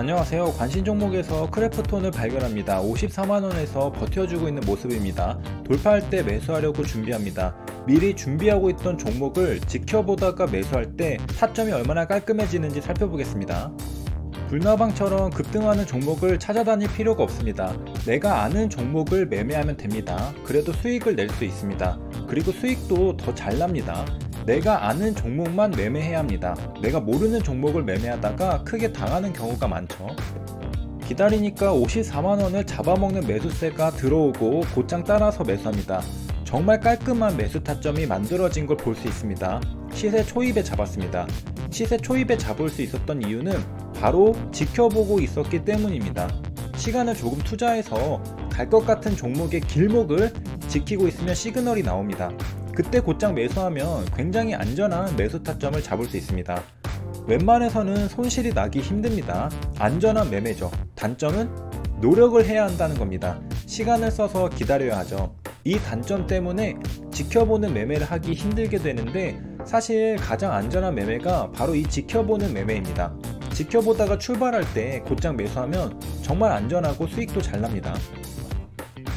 안녕하세요. 관심 종목에서 크래프톤을 발견합니다. 54만원에서 버텨주고 있는 모습입니다. 돌파할 때 매수하려고 준비합니다. 미리 준비하고 있던 종목을 지켜보다가 매수할 때 타점이 얼마나 깔끔해지는지 살펴보겠습니다. 불나방처럼 급등하는 종목을 찾아다닐 필요가 없습니다. 내가 아는 종목을 매매하면 됩니다. 그래도 수익을 낼 수 있습니다. 그리고 수익도 더 잘 납니다. 내가 아는 종목만 매매해야 합니다. 내가 모르는 종목을 매매하다가 크게 당하는 경우가 많죠. 기다리니까 54만원을 잡아먹는 매수세가 들어오고 곧장 따라서 매수합니다. 정말 깔끔한 매수 타점이 만들어진 걸 볼 수 있습니다. 시세 초입에 잡았습니다. 시세 초입에 잡을 수 있었던 이유는 바로 지켜보고 있었기 때문입니다. 시간을 조금 투자해서 갈 것 같은 종목의 길목을 지키고 있으면 시그널이 나옵니다. 그때 곧장 매수하면 굉장히 안전한 매수 타점을 잡을 수 있습니다. 웬만해서는 손실이 나기 힘듭니다. 안전한 매매죠. 단점은 노력을 해야 한다는 겁니다. 시간을 써서 기다려야 하죠. 이 단점 때문에 지켜보는 매매를 하기 힘들게 되는데, 사실 가장 안전한 매매가 바로 이 지켜보는 매매입니다. 지켜보다가 출발할 때 곧장 매수하면 정말 안전하고 수익도 잘 납니다.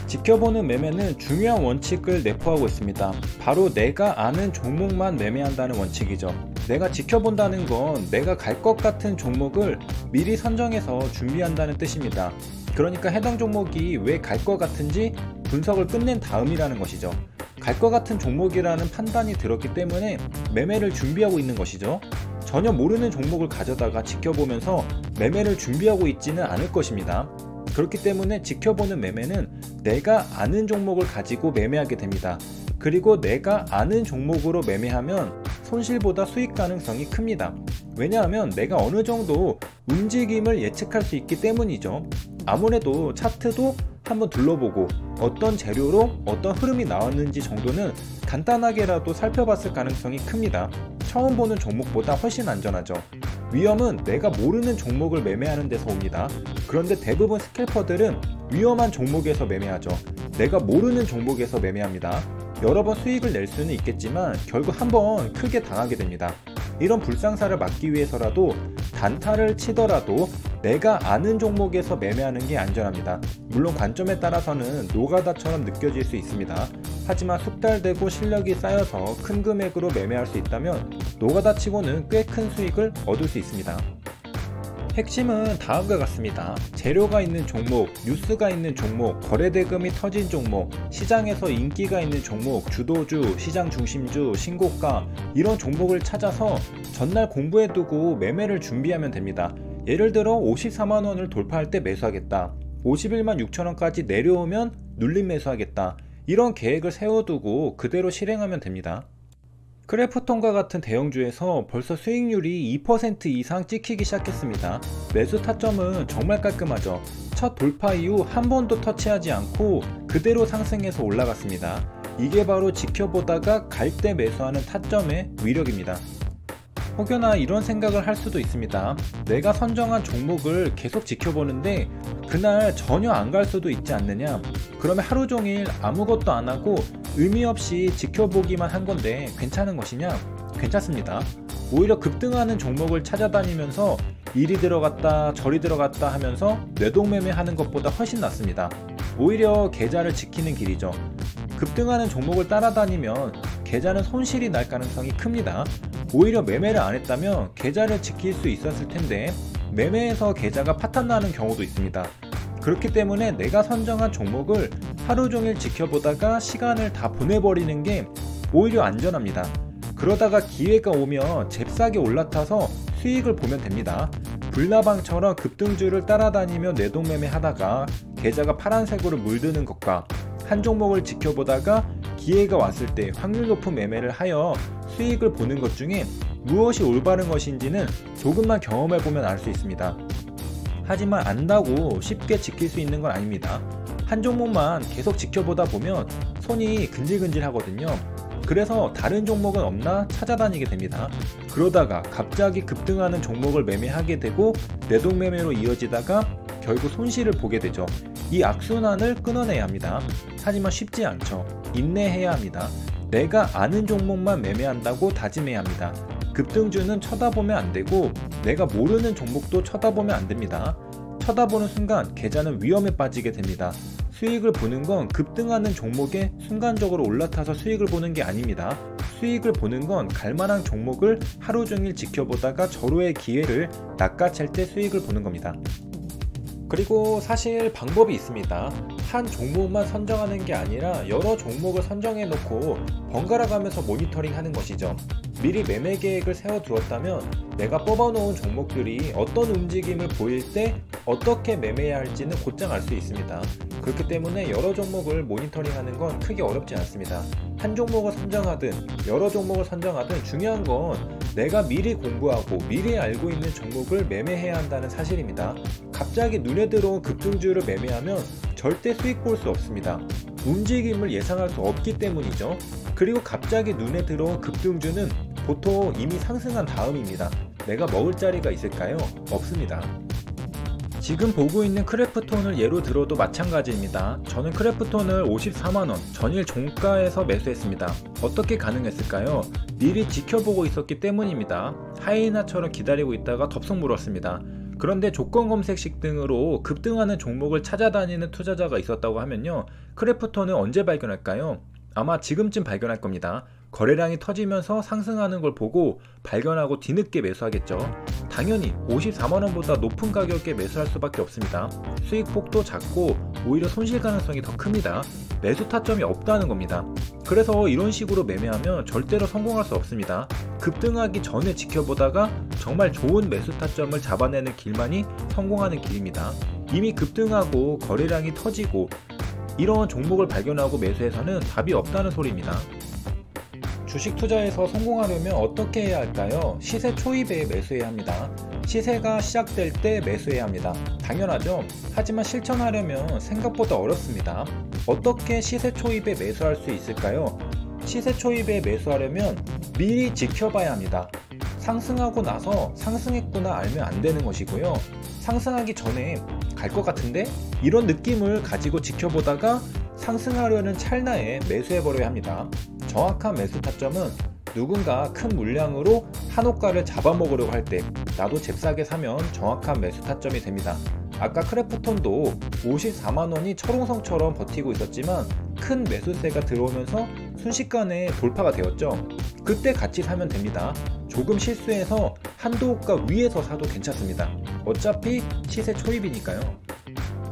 지켜보는 매매는 중요한 원칙을 내포하고 있습니다. 바로 내가 아는 종목만 매매한다는 원칙이죠. 내가 지켜본다는 건 내가 갈 것 같은 종목을 미리 선정해서 준비한다는 뜻입니다. 그러니까 해당 종목이 왜 갈 것 같은지 분석을 끝낸 다음이라는 것이죠. 갈 것 같은 종목이라는 판단이 들었기 때문에 매매를 준비하고 있는 것이죠. 전혀 모르는 종목을 가져다가 지켜보면서 매매를 준비하고 있지는 않을 것입니다. 그렇기 때문에 지켜보는 매매는 내가 아는 종목을 가지고 매매하게 됩니다. 그리고 내가 아는 종목으로 매매하면 손실보다 수익 가능성이 큽니다. 왜냐하면 내가 어느 정도 움직임을 예측할 수 있기 때문이죠. 아무래도 차트도 한번 둘러보고 어떤 재료로 어떤 흐름이 나왔는지 정도는 간단하게라도 살펴봤을 가능성이 큽니다. 처음 보는 종목보다 훨씬 안전하죠. 위험은 내가 모르는 종목을 매매하는 데서 옵니다. 그런데 대부분 스캘퍼들은 위험한 종목에서 매매하죠. 내가 모르는 종목에서 매매합니다. 여러 번 수익을 낼 수는 있겠지만 결국 한번 크게 당하게 됩니다. 이런 불상사를 막기 위해서라도 단타를 치더라도 내가 아는 종목에서 매매하는 게 안전합니다. 물론 관점에 따라서는 노가다처럼 느껴질 수 있습니다. 하지만 숙달되고 실력이 쌓여서 큰 금액으로 매매할 수 있다면 노가다 치고는 꽤 큰 수익을 얻을 수 있습니다. 핵심은 다음과 같습니다. 재료가 있는 종목, 뉴스가 있는 종목, 거래대금이 터진 종목, 시장에서 인기가 있는 종목, 주도주, 시장 중심주, 신고가, 이런 종목을 찾아서 전날 공부해두고 매매를 준비하면 됩니다. 예를 들어 54만원을 돌파할 때 매수하겠다, 51만 6천원까지 내려오면 눌림 매수하겠다, 이런 계획을 세워두고 그대로 실행하면 됩니다. 크래프톤과 같은 대형주에서 벌써 수익률이 2% 이상 찍히기 시작했습니다. 매수 타점은 정말 깔끔하죠. 첫 돌파 이후 한 번도 터치하지 않고 그대로 상승해서 올라갔습니다. 이게 바로 지켜보다가 갈 때 매수하는 타점의 위력입니다. 혹여나 이런 생각을 할 수도 있습니다. 내가 선정한 종목을 계속 지켜보는데 그날 전혀 안 갈 수도 있지 않느냐? 그러면 하루 종일 아무것도 안 하고 의미 없이 지켜보기만 한 건데 괜찮은 것이냐? 괜찮습니다. 오히려 급등하는 종목을 찾아다니면서 이리 들어갔다 저리 들어갔다 하면서 뇌동매매 하는 것보다 훨씬 낫습니다. 오히려 계좌를 지키는 길이죠. 급등하는 종목을 따라다니면 계좌는 손실이 날 가능성이 큽니다. 오히려 매매를 안 했다면 계좌를 지킬 수 있었을 텐데 매매에서 계좌가 파탄나는 경우도 있습니다. 그렇기 때문에 내가 선정한 종목을 하루 종일 지켜보다가 시간을 다 보내버리는 게 오히려 안전합니다. 그러다가 기회가 오면 잽싸게 올라타서 수익을 보면 됩니다. 불나방처럼 급등주를 따라다니며 내동매매 하다가 계좌가 파란색으로 물드는 것과 한 종목을 지켜보다가 기회가 왔을 때 확률 높은 매매를 하여 수익을 보는 것 중에 무엇이 올바른 것인지는 조금만 경험해보면 알 수 있습니다. 하지만 안다고 쉽게 지킬 수 있는 건 아닙니다. 한 종목만 계속 지켜보다 보면 손이 근질근질 하거든요. 그래서 다른 종목은 없나 찾아다니게 됩니다. 그러다가 갑자기 급등하는 종목을 매매하게 되고 내동매매로 이어지다가 결국 손실을 보게 되죠. 이 악순환을 끊어내야 합니다. 하지만 쉽지 않죠. 인내해야 합니다. 내가 아는 종목만 매매한다고 다짐해야 합니다. 급등주는 쳐다보면 안되고 내가 모르는 종목도 쳐다보면 안됩니다. 쳐다보는 순간 계좌는 위험에 빠지게 됩니다. 수익을 보는 건 급등하는 종목에 순간적으로 올라타서 수익을 보는 게 아닙니다. 수익을 보는 건 갈만한 종목을 하루 종일 지켜보다가 절호의 기회를 낚아챌 때 수익을 보는 겁니다. 그리고 사실 방법이 있습니다. 한 종목만 선정하는 게 아니라 여러 종목을 선정해 놓고 번갈아 가면서 모니터링 하는 것이죠. 미리 매매 계획을 세워두었다면 내가 뽑아놓은 종목들이 어떤 움직임을 보일 때 어떻게 매매해야 할지는 곧장 알 수 있습니다. 그렇기 때문에 여러 종목을 모니터링하는 건 크게 어렵지 않습니다. 한 종목을 선정하든 여러 종목을 선정하든 중요한 건 내가 미리 공부하고 미리 알고 있는 종목을 매매해야 한다는 사실입니다. 갑자기 눈에 들어온 급등주를 매매하면 절대 수익 볼 수 없습니다. 움직임을 예상할 수 없기 때문이죠. 그리고 갑자기 눈에 들어온 급등주는 보통 이미 상승한 다음입니다. 내가 먹을 자리가 있을까요? 없습니다. 지금 보고 있는 크래프톤을 예로 들어도 마찬가지입니다. 저는 크래프톤을 54만원 전일 종가에서 매수했습니다. 어떻게 가능했을까요? 미리 지켜보고 있었기 때문입니다. 하이에나처럼 기다리고 있다가 덥석 물었습니다. 그런데 조건 검색식 등으로 급등하는 종목을 찾아다니는 투자자가 있었다고 하면요, 크래프톤은 언제 발견할까요? 아마 지금쯤 발견할 겁니다. 거래량이 터지면서 상승하는 걸 보고 발견하고 뒤늦게 매수하겠죠. 당연히 54만원보다 높은 가격에 매수할 수밖에 없습니다. 수익폭도 작고 오히려 손실 가능성이 더 큽니다. 매수 타점이 없다는 겁니다. 그래서 이런 식으로 매매하면 절대로 성공할 수 없습니다. 급등하기 전에 지켜보다가 정말 좋은 매수 타점을 잡아내는 길만이 성공하는 길입니다. 이미 급등하고 거래량이 터지고 이런 종목을 발견하고 매수해서는 답이 없다는 소리입니다. 주식 투자에서 성공하려면 어떻게 해야 할까요? 시세 초입에 매수해야 합니다. 시세가 시작될 때 매수해야 합니다. 당연하죠? 하지만 실천하려면 생각보다 어렵습니다. 어떻게 시세 초입에 매수할 수 있을까요? 시세 초입에 매수하려면 미리 지켜봐야 합니다. 상승하고 나서 상승했구나 알면 안 되는 것이고요. 상승하기 전에 갈 것 같은데? 이런 느낌을 가지고 지켜보다가 상승하려는 찰나에 매수해버려야 합니다. 정확한 매수 타점은 누군가 큰 물량으로 한 호가를 잡아먹으려고 할 때 나도 잽싸게 사면 정확한 매수 타점이 됩니다. 아까 크래프톤도 54만원이 철옹성처럼 버티고 있었지만 큰 매수세가 들어오면서 순식간에 돌파가 되었죠. 그때 같이 사면 됩니다. 조금 실수해서 한도 호가 위에서 사도 괜찮습니다. 어차피 시세 초입이니까요.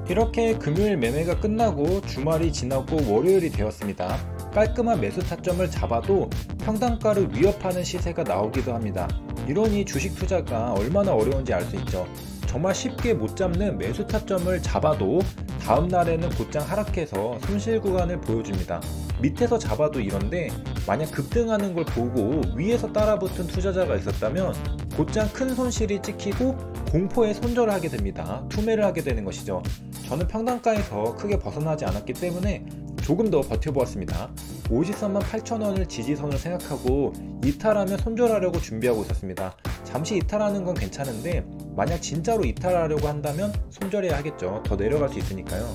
이렇게 금요일 매매가 끝나고 주말이 지나고 월요일이 되었습니다. 깔끔한 매수 타점을 잡아도 평단가를 위협하는 시세가 나오기도 합니다. 이러니 주식 투자가 얼마나 어려운지 알 수 있죠. 정말 쉽게 못 잡는 매수 타점을 잡아도 다음 날에는 곧장 하락해서 손실 구간을 보여줍니다. 밑에서 잡아도 이런데 만약 급등하는 걸 보고 위에서 따라붙은 투자자가 있었다면 곧장 큰 손실이 찍히고 공포에 손절을 하게 됩니다. 투매를 하게 되는 것이죠. 저는 평단가에서 크게 벗어나지 않았기 때문에 조금 더 버텨보았습니다. 538,000원을 지지선을 생각하고 이탈하면 손절하려고 준비하고 있었습니다. 잠시 이탈하는 건 괜찮은데 만약 진짜로 이탈하려고 한다면 손절해야 하겠죠. 더 내려갈 수 있으니까요.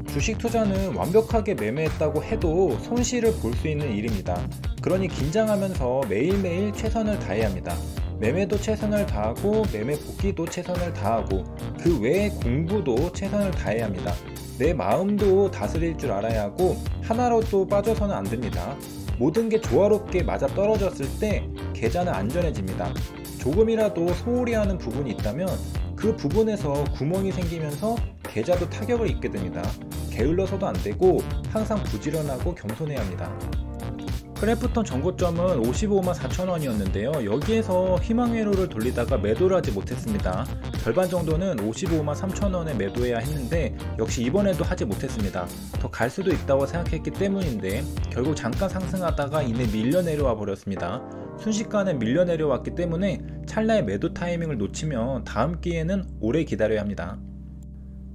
주식 투자는 완벽하게 매매했다고 해도 손실을 볼 수 있는 일입니다. 그러니 긴장하면서 매일매일 최선을 다해야 합니다. 매매도 최선을 다하고 매매 복귀도 최선을 다하고 그 외의 공부도 최선을 다해야 합니다. 내 마음도 다스릴 줄 알아야 하고 하나로도 빠져서는 안 됩니다. 모든 게 조화롭게 맞아 떨어졌을 때 계좌는 안전해집니다. 조금이라도 소홀히 하는 부분이 있다면 그 부분에서 구멍이 생기면서 계좌도 타격을 입게 됩니다. 게을러서도 안 되고 항상 부지런하고 겸손해야 합니다. 크래프톤 전고점은 554,000원이었는데요. 여기에서 희망회로를 돌리다가 매도를 하지 못했습니다. 절반 정도는 553,000원에 매도해야 했는데 역시 이번에도 하지 못했습니다. 더 갈 수도 있다고 생각했기 때문인데 결국 잠깐 상승하다가 이내 밀려 내려와 버렸습니다. 순식간에 밀려 내려왔기 때문에 찰나의 매도 타이밍을 놓치면 다음 기회는 오래 기다려야 합니다.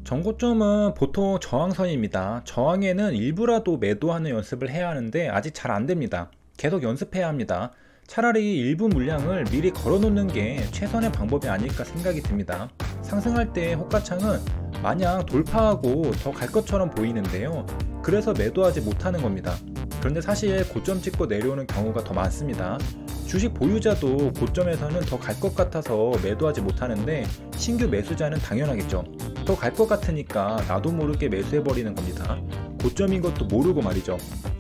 전고점은 보통 저항선입니다. 저항에는 일부라도 매도하는 연습을 해야 하는데 아직 잘 안됩니다. 계속 연습해야 합니다. 차라리 일부 물량을 미리 걸어놓는 게 최선의 방법이 아닐까 생각이 듭니다. 상승할 때 호가창은 마냥 돌파하고 더 갈 것처럼 보이는데요. 그래서 매도하지 못하는 겁니다. 그런데 사실 고점 찍고 내려오는 경우가 더 많습니다. 주식 보유자도 고점에서는 더 갈 것 같아서 매도하지 못하는데 신규 매수자는 당연하겠죠. 더 갈 것 같으니까 나도 모르게 매수해버리는 겁니다. 고점인 것도 모르고 말이죠.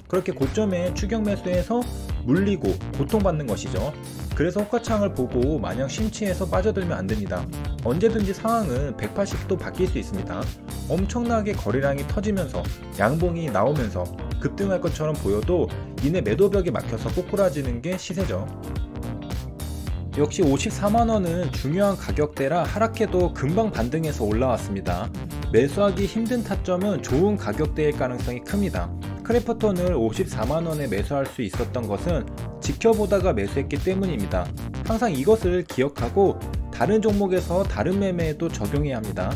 그렇게 고점에 추격 매수해서 물리고 고통받는 것이죠. 그래서 호가창을 보고 마냥 심취해서 빠져들면 안 됩니다. 언제든지 상황은 180도 바뀔 수 있습니다. 엄청나게 거래량이 터지면서 양봉이 나오면서 급등할 것처럼 보여도 이내 매도벽에 막혀서 꼬꾸라지는 게 시세죠. 역시 54만원은 중요한 가격대라 하락해도 금방 반등해서 올라왔습니다. 매수하기 힘든 타점은 좋은 가격대일 가능성이 큽니다. 크래프톤을 54만원에 매수할 수 있었던 것은 지켜보다가 매수했기 때문입니다. 항상 이것을 기억하고 다른 종목에서 다른 매매에도 적용해야 합니다.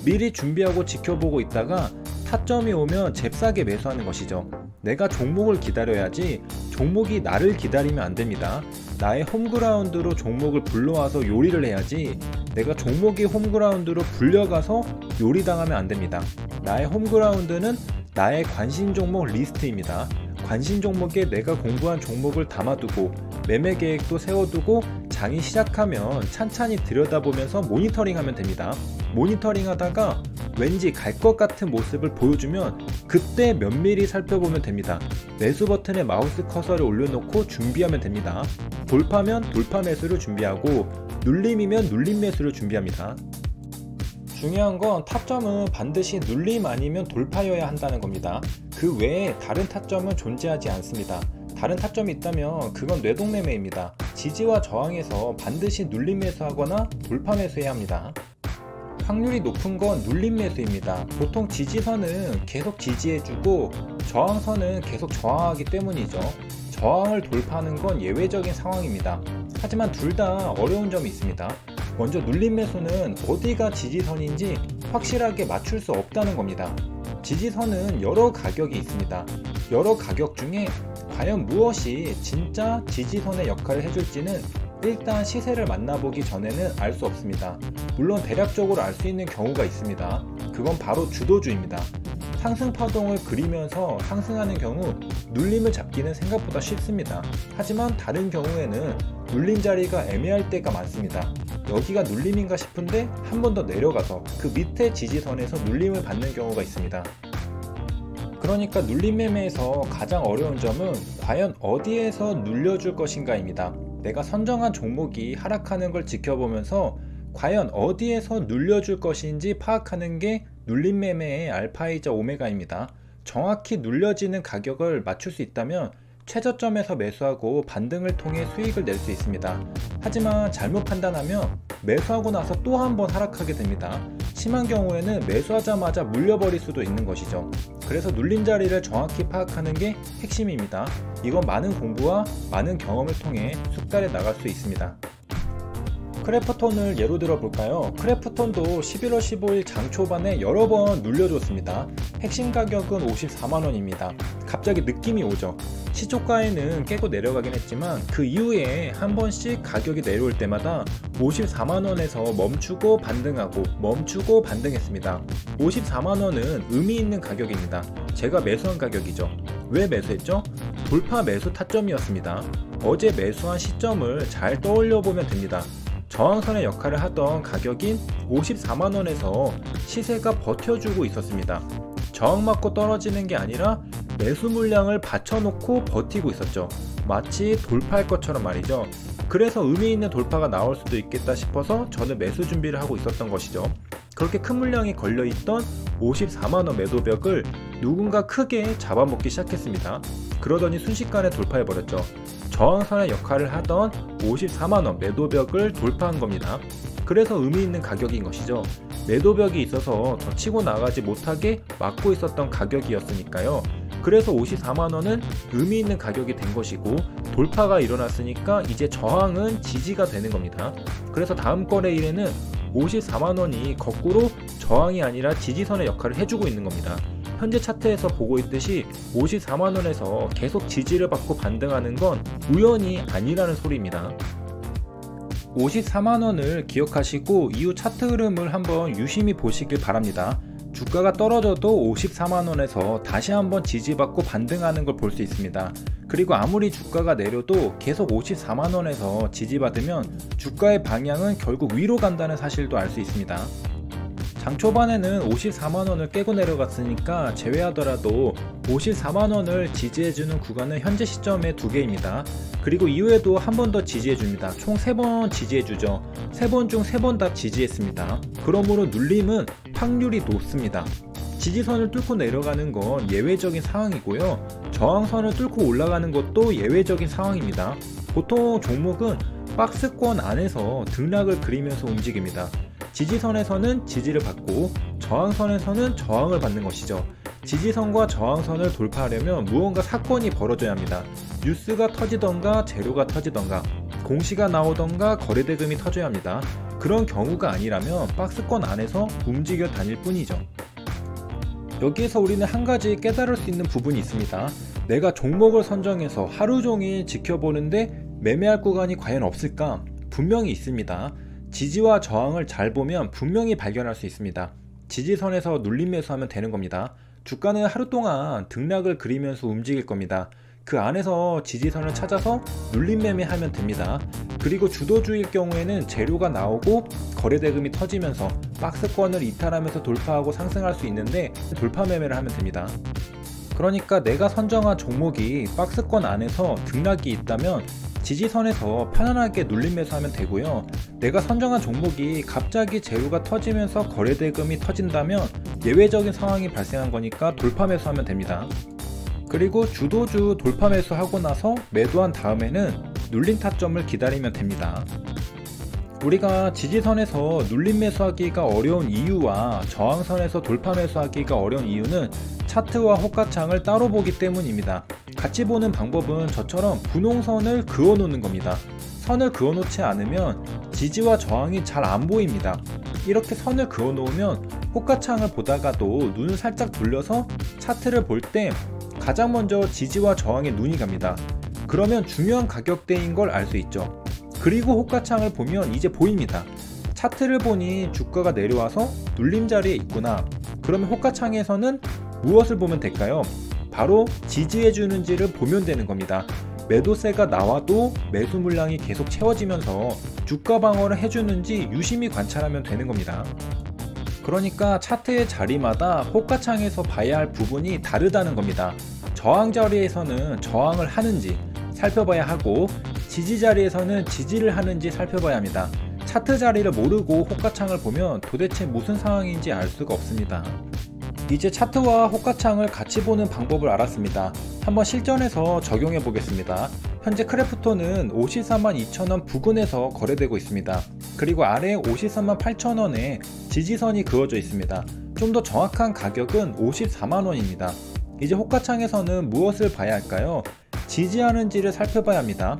미리 준비하고 지켜보고 있다가 타점이 오면 잽싸게 매수하는 것이죠. 내가 종목을 기다려야지 종목이 나를 기다리면 안 됩니다. 나의 홈그라운드로 종목을 불러와서 요리를 해야지 내가 종목이 홈그라운드로 불려가서 요리당하면 안 됩니다. 나의 홈그라운드는 나의 관심 종목 리스트입니다. 관심 종목에 내가 공부한 종목을 담아두고 매매 계획도 세워두고 장이 시작하면 찬찬히 들여다보면서 모니터링하면 됩니다. 모니터링 하다가 왠지 갈 것 같은 모습을 보여주면 그때 면밀히 살펴보면 됩니다. 매수 버튼에 마우스 커서를 올려놓고 준비하면 됩니다. 돌파면 돌파 매수를 준비하고 눌림이면 눌림 매수를 준비합니다. 중요한 건 타점은 반드시 눌림 아니면 돌파여야 한다는 겁니다. 그 외에 다른 타점은 존재하지 않습니다. 다른 타점이 있다면 그건 뇌동매매입니다. 지지와 저항에서 반드시 눌림 매수하거나 돌파 매수해야 합니다. 확률이 높은 건 눌림 매수입니다. 보통 지지선은 계속 지지해주고 저항선은 계속 저항하기 때문이죠. 저항을 돌파하는 건 예외적인 상황입니다. 하지만 둘 다 어려운 점이 있습니다. 먼저 눌림 매수는 어디가 지지선인지 확실하게 맞출 수 없다는 겁니다. 지지선은 여러 가격이 있습니다. 여러 가격 중에 과연 무엇이 진짜 지지선의 역할을 해줄지는 일단 시세를 만나보기 전에는 알 수 없습니다. 물론 대략적으로 알 수 있는 경우가 있습니다. 그건 바로 주도주입니다. 상승 파동을 그리면서 상승하는 경우 눌림을 잡기는 생각보다 쉽습니다. 하지만 다른 경우에는 눌림 자리가 애매할 때가 많습니다. 여기가 눌림인가 싶은데 한 번 더 내려가서 그 밑에 지지선에서 눌림을 받는 경우가 있습니다. 그러니까 눌림 매매에서 가장 어려운 점은 과연 어디에서 눌려줄 것인가입니다. 내가 선정한 종목이 하락하는 걸 지켜보면서 과연 어디에서 눌려줄 것인지 파악하는 게 눌림 매매의 알파이자 오메가입니다. 정확히 눌려지는 가격을 맞출 수 있다면 최저점에서 매수하고 반등을 통해 수익을 낼 수 있습니다. 하지만 잘못 판단하면 매수하고 나서 또 한 번 하락하게 됩니다. 심한 경우에는 매수하자마자 물려버릴 수도 있는 것이죠. 그래서 눌림 자리를 정확히 파악하는 게 핵심입니다. 이건 많은 공부와 많은 경험을 통해 숙달해 나갈 수 있습니다. 크래프톤을 예로 들어 볼까요? 크래프톤도 11월 15일 장 초반에 여러 번 눌려줬습니다. 핵심 가격은 54만원입니다. 갑자기 느낌이 오죠. 시초가에는 깨고 내려가긴 했지만 그 이후에 한 번씩 가격이 내려올 때마다 54만원에서 멈추고 반등하고 멈추고 반등했습니다. 54만원은 의미 있는 가격입니다. 제가 매수한 가격이죠. 왜 매수했죠? 돌파 매수 타점이었습니다. 어제 매수한 시점을 잘 떠올려 보면 됩니다. 저항선의 역할을 하던 가격인 54만원에서 시세가 버텨주고 있었습니다. 저항 맞고 떨어지는 게 아니라 매수 물량을 받쳐놓고 버티고 있었죠. 마치 돌파할 것처럼 말이죠. 그래서 의미 있는 돌파가 나올 수도 있겠다 싶어서 저는 매수 준비를 하고 있었던 것이죠. 그렇게 큰 물량이 걸려있던 54만원 매도벽을 누군가 크게 잡아먹기 시작했습니다. 그러더니 순식간에 돌파해버렸죠. 저항선의 역할을 하던 54만원 매도벽을 돌파한 겁니다. 그래서 의미 있는 가격인 것이죠. 매도벽이 있어서 더 치고 나가지 못하게 막고 있었던 가격이었으니까요. 그래서 54만원은 의미 있는 가격이 된 것이고 돌파가 일어났으니까 이제 저항은 지지가 되는 겁니다. 그래서 다음 거래일에는 54만원이 거꾸로 저항이 아니라 지지선의 역할을 해주고 있는 겁니다. 현재 차트에서 보고 있듯이 54만원에서 계속 지지를 받고 반등하는 건 우연이 아니라는 소리입니다. 54만원을 기억하시고 이후 차트 흐름을 한번 유심히 보시길 바랍니다. 주가가 떨어져도 54만원에서 다시 한번 지지받고 반등하는 걸 볼 수 있습니다. 그리고 아무리 주가가 내려도 계속 54만원에서 지지받으면 주가의 방향은 결국 위로 간다는 사실도 알 수 있습니다. 장 초반에는 54만원을 깨고 내려갔으니까 제외하더라도 54만원을 지지해주는 구간은 현재 시점에 2개입니다. 그리고 이후에도 한 번 더 지지해줍니다. 총 3번 지지해주죠. 3번 중 3번 다 지지했습니다. 그러므로 눌림은 확률이 높습니다. 지지선을 뚫고 내려가는 건 예외적인 상황이고요. 저항선을 뚫고 올라가는 것도 예외적인 상황입니다. 보통 종목은 박스권 안에서 등락을 그리면서 움직입니다. 지지선에서는 지지를 받고 저항선에서는 저항을 받는 것이죠. 지지선과 저항선을 돌파하려면 무언가 사건이 벌어져야 합니다. 뉴스가 터지던가 재료가 터지던가 공시가 나오던가 거래대금이 터져야 합니다. 그런 경우가 아니라면 박스권 안에서 움직여 다닐 뿐이죠. 여기에서 우리는 한 가지 깨달을 수 있는 부분이 있습니다. 내가 종목을 선정해서 하루 종일 지켜보는데 매매할 구간이 과연 없을까? 분명히 있습니다. 지지와 저항을 잘 보면 분명히 발견할 수 있습니다. 지지선에서 눌림 매수하면 되는 겁니다. 주가는 하루 동안 등락을 그리면서 움직일 겁니다. 그 안에서 지지선을 찾아서 눌림 매매하면 됩니다. 그리고 주도주일 경우에는 재료가 나오고 거래대금이 터지면서 박스권을 이탈하면서 돌파하고 상승할 수 있는데 돌파 매매를 하면 됩니다. 그러니까 내가 선정한 종목이 박스권 안에서 등락이 있다면 지지선에서 편안하게 눌림 매수하면 되고요. 내가 선정한 종목이 갑자기 재료가 터지면서 거래대금이 터진다면 예외적인 상황이 발생한 거니까 돌파 매수하면 됩니다. 그리고 주도주 돌파 매수하고 나서 매도한 다음에는 눌림 타점을 기다리면 됩니다. 우리가 지지선에서 눌림 매수하기가 어려운 이유와 저항선에서 돌파 매수하기가 어려운 이유는 차트와 호가창을 따로 보기 때문입니다. 같이 보는 방법은 저처럼 분홍선을 그어 놓는 겁니다. 선을 그어 놓지 않으면 지지와 저항이 잘 안 보입니다. 이렇게 선을 그어 놓으면 호가창을 보다가도 눈을 살짝 돌려서 차트를 볼 때 가장 먼저 지지와 저항에 눈이 갑니다. 그러면 중요한 가격대인 걸 알 수 있죠. 그리고 호가창을 보면 이제 보입니다. 차트를 보니 주가가 내려와서 눌림 자리에 있구나. 그러면 호가창에서는 무엇을 보면 될까요? 바로 지지해주는지를 보면 되는 겁니다. 매도세가 나와도 매수 물량이 계속 채워지면서 주가 방어를 해주는지 유심히 관찰하면 되는 겁니다. 그러니까 차트의 자리마다 호가창에서 봐야 할 부분이 다르다는 겁니다. 저항 자리에서는 저항을 하는지 살펴봐야 하고 지지 자리에서는 지지를 하는지 살펴봐야 합니다. 차트 자리를 모르고 호가창을 보면 도대체 무슨 상황인지 알 수가 없습니다. 이제 차트와 호가창을 같이 보는 방법을 알았습니다. 한번 실전에서 적용해 보겠습니다. 현재 크래프톤은 542,000원 부근에서 거래되고 있습니다. 그리고 아래 538,000원에 지지선이 그어져 있습니다. 좀 더 정확한 가격은 54만원입니다. 이제 호가창에서는 무엇을 봐야 할까요? 지지하는지를 살펴봐야 합니다.